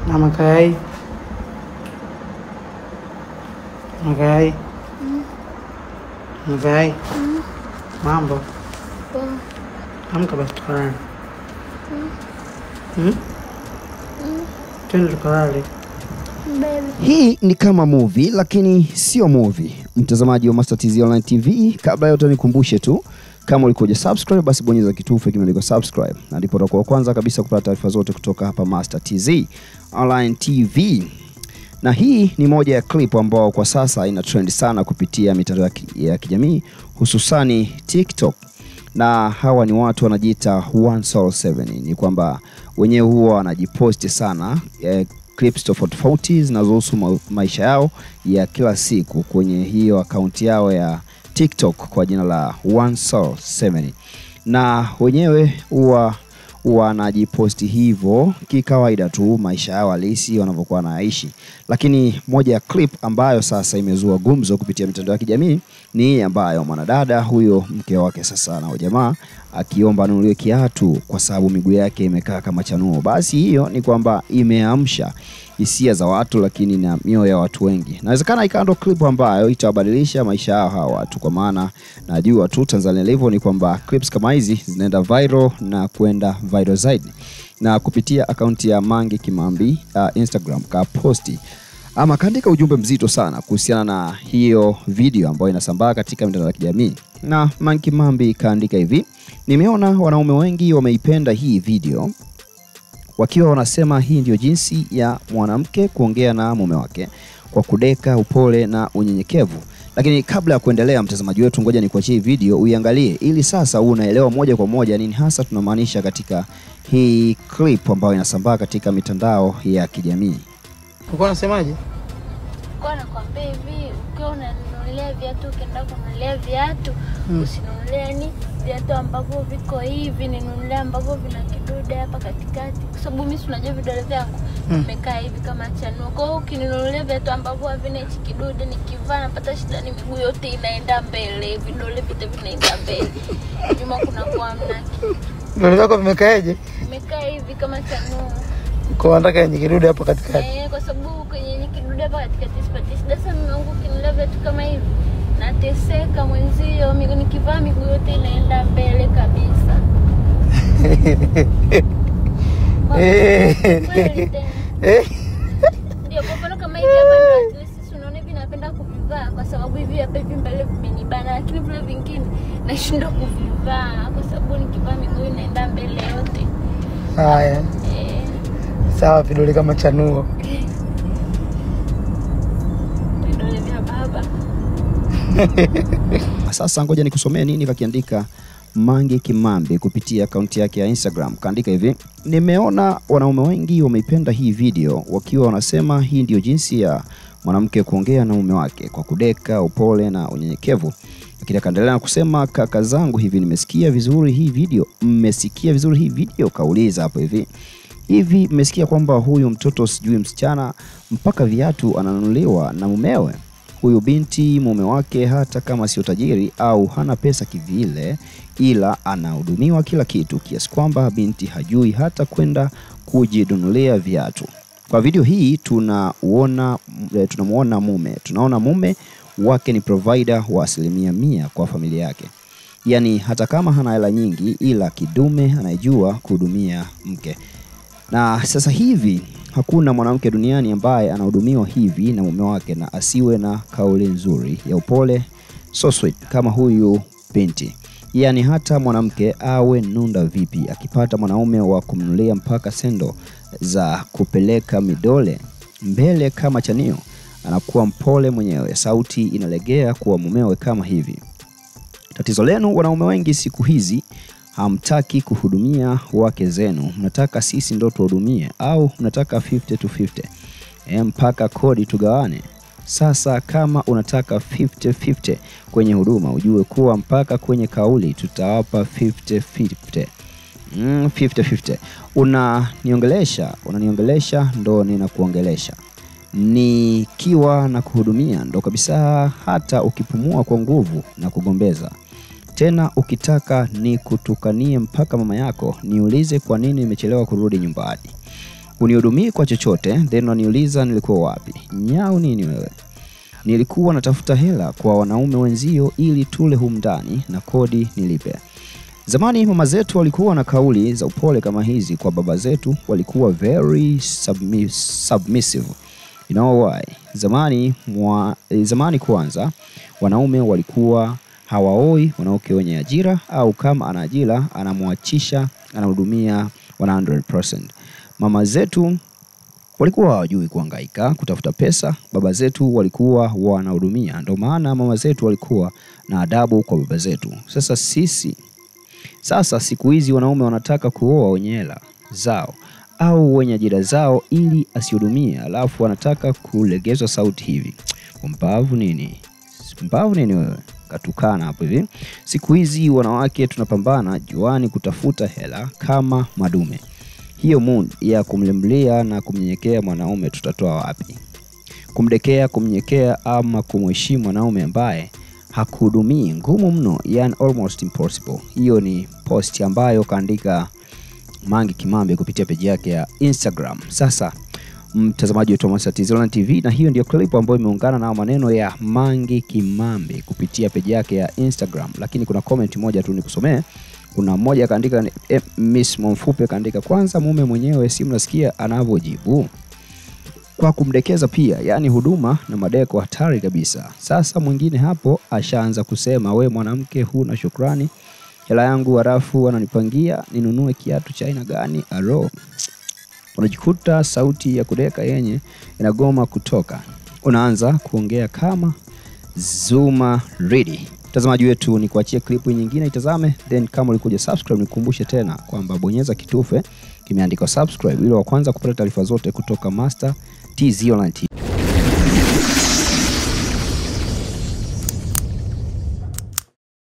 Mama Kai. Mama Kai. Mama Kai. Mambo. Amka basi tukalale. Twende tukalale. Hii ni kama movie lakini sio movie. Mtazamaji wa Master TZ Online TV, kabla yote nikumbushe tu, kama ulikuja subscribe basi bonyeza kitufe kimeandikwa subscribe na ndipo utakuwa kwanza kabisa kupata taarifa zote kutoka hapa Master TZ Online TV. Na hii ni moja ya clip ambao kwa sasa ina trend sana kupitia mitandao ya kijamii hususani TikTok. Na hawa ni watu wanajiita 1Soul7. Ni kwamba wenyewe huwa wanajiposti sana clips tofauti zinazohusu maisha yao ya kila siku kwenye hiyo account yao ya TikTok kwa jina la 1Soul7. Na wenyewe huwa wanajiposti hivyo kikawaida tu maisha yao halisi wanavyokuwa wanaishi. Lakini moja ya clip ambayo sasa imezua gumzo kupitia mitandao ya kijamii ni ambayo mwanadada huyo mke wake sasa na jamaa akiomba anunuliwe kiatu kwa sababu miguu yake imekaa kama chanuo. Basi hiyo ni kwamba imeamsha hisia za watu lakini na mioyo ya watu wengi. Inawezekana ikawa clip ambayo itabadilisha maisha yao hawa watu, kwa maana najua tu Tanzania level ni kwamba clips kama hizi zinaenda viral na kwenda viral zaidi. Na kupitia akaunti ya Mange Kimambi Instagram ka posti ama kaandika ujumbe mzito sana kuhusiana na hiyo video ambayo inasambaa katika mitandao ya kijamii. Na Mange Kimambi kaandika hivi: nimeona wanaume wengi wameipenda hii video wakiwa wanasema hii ndio jinsi ya mwanamke kuongea na mume wake, kwa kudeka, upole na unyenyekevu. Lakini kabla ya kuendelea mtazamaji wetu, ngoja nikuachie video uiangalie ili sasa unaelewa moja kwa moja nini hasa tunamaanisha katika hii clip ambayo inasambaa katika mitandao ya kijamii. Uko unasemaje? Kwa nakwambia hivi, ukiwa unanunulia viatu, ukienda kununulia viatu, usinunulie ni viatu ambavyo viko hivi, ninunulia ambavyo vina kidude hapa katikati. Kwa sababu mimi unajua vidole vyangu vimekaa hivi kama chanuo. Kwa hiyo ukininunulia viatu ambavyo havina hichi kidude, nikivaa napata shida, ni miguu yote inaenda mbele, vidole vyote vinaenda mbele. Nyuma kuna kwa mnaki. Vidole vyako vimekaaje? Vimekaa hivi kama chanuo. Kwa nataka yenye kidude hapo katikati. Kwa sababu kwenye kidude hapa katikati sipati shida sana, mwangu kinilewa viatu kama hivi nateseka mwenzio, miguu nikivaa miguu yote inaenda mbele kabisa. Ndio kwa mfano kama hivi hapa ndio sisi unaona hivi napenda kuvivaa kwa sababu hivi hapa hivi mbele vimenibana, lakini vile vingine nashindwa kuvivaa kwa sababu nikivaa miguu inaenda mbele yote. Haya. Sawa, vidole kama chanuo. Vidole vya baba. Sasa ngoja nikusomee nini kakiandika Mange Kimambi kupitia akaunti yake ya Instagram. Kaandika hivi: nimeona wanaume wengi wameipenda hii video wakiwa wanasema hii ndio jinsi ya mwanamke kuongea na mume wake, kwa kudeka, upole na unyenyekevu. Lakini akaendelea kusema, kaka zangu, hivi nimesikia vizuri hii video? Mmesikia vizuri hii video? Kauliza hapo hivi mmesikia kwamba huyu mtoto sijui msichana mpaka viatu ananunuliwa na mumewe? Huyu binti mume wake hata kama sio tajiri au hana pesa kivile, ila anahudumiwa kila kitu, kiasi kwamba binti hajui hata kwenda kujinunulia viatu. Kwa video hii tunamuona mume wake ni provider wa 100% kwa familia yake. Yani hata kama hana hela nyingi, ila kidume anajua kuhudumia mke. Na sasa hivi hakuna mwanamke duniani ambaye anahudumiwa hivi na mume wake na asiwe na kauli nzuri ya upole so sweet kama huyu binti. Yani hata mwanamke awe nunda vipi, akipata mwanaume wa kumnunulia mpaka sendo za kupeleka midole mbele kama chanio, anakuwa mpole mwenyewe, sauti inalegea kuwa mumewe kama hivi. Tatizo lenu wanaume wengi siku hizi, hamtaki kuhudumia wake zenu. Mnataka sisi ndo tuhudumie, au mnataka 50-50 mpaka kodi tugawane. Sasa kama unataka 50-50 kwenye huduma, ujue kuwa mpaka kwenye kauli tutawapa 50-50. 50-50. Unaniongelesha ndo ninakuongelesha. Nikiwa na kuhudumia ndo kabisa, hata ukipumua kwa nguvu na kugombeza. Tena ukitaka ni kutukanie mpaka mama yako, niulize kwa nini nimechelewa kurudi nyumbani. unihudumii kwa chochote, then unaniuliza nilikuwa wapi. Nyau nini wewe? Nilikuwa natafuta hela kwa wanaume wenzio ili tule humndani na kodi nilipe. Zamani mama zetu walikuwa na kauli za upole kama hizi kwa baba zetu, walikuwa very submissive. You know why? Zamani kwanza wanaume walikuwa hawaoi wanawake wenye ajira, au kama ana ajira anamwachisha, anahudumia 100%. Mama zetu walikuwa hawajui kuhangaika kutafuta pesa, baba zetu walikuwa wanahudumia. Ndio maana mama zetu walikuwa na adabu kwa baba zetu. Sasa siku hizi wanaume wanataka kuoa wenye hela zao au wenye ajira zao ili asihudumie, alafu wanataka kulegezwa sauti hivi. Mpumbavu nini? Mpumbavu nini wewe? Katukana hapo hivi. Siku hizi wanawake tunapambana juani kutafuta hela kama madume. Hiyo mood ya kumlembulia na kumnyenyekea mwanaume tutatoa wapi? Kumdekea, kumnyenyekea ama kumheshimu mwanaume ambaye hakuhudumii, ngumu mno, yani almost impossible. Hiyo ni post ambayo kaandika Mange Kimambi kupitia page yake ya Instagram. Sasa mtazamaji wetu wa Master TZ Online TV, na hiyo ndio clip ambayo imeungana na maneno ya Mange Kimambi kupitia page yake ya Instagram. Lakini kuna comment moja tu nikusomee. Kuna mmoja kaandika Miss Mfupe kaandika, kwanza mume mwenyewe si mnasikia anavyojibu kwa kumdekeza pia, yani huduma na madeko hatari kabisa. Sasa mwingine hapo ashaanza kusema, we mwanamke huna shukrani, hela yangu harafu wananipangia ninunue kiatu cha aina gani? Aro, unajikuta sauti ya kudeka yenye inagoma kutoka, unaanza kuongea kama Zuma ready. Mtazamaji wetu, ni kuachia klipu nyingine itazame, then kama ulikuja subscribe nikukumbushe tena kwamba bonyeza kitufe kimeandikwa subscribe ili wa kwanza kupata taarifa zote kutoka Master TZ Online TV.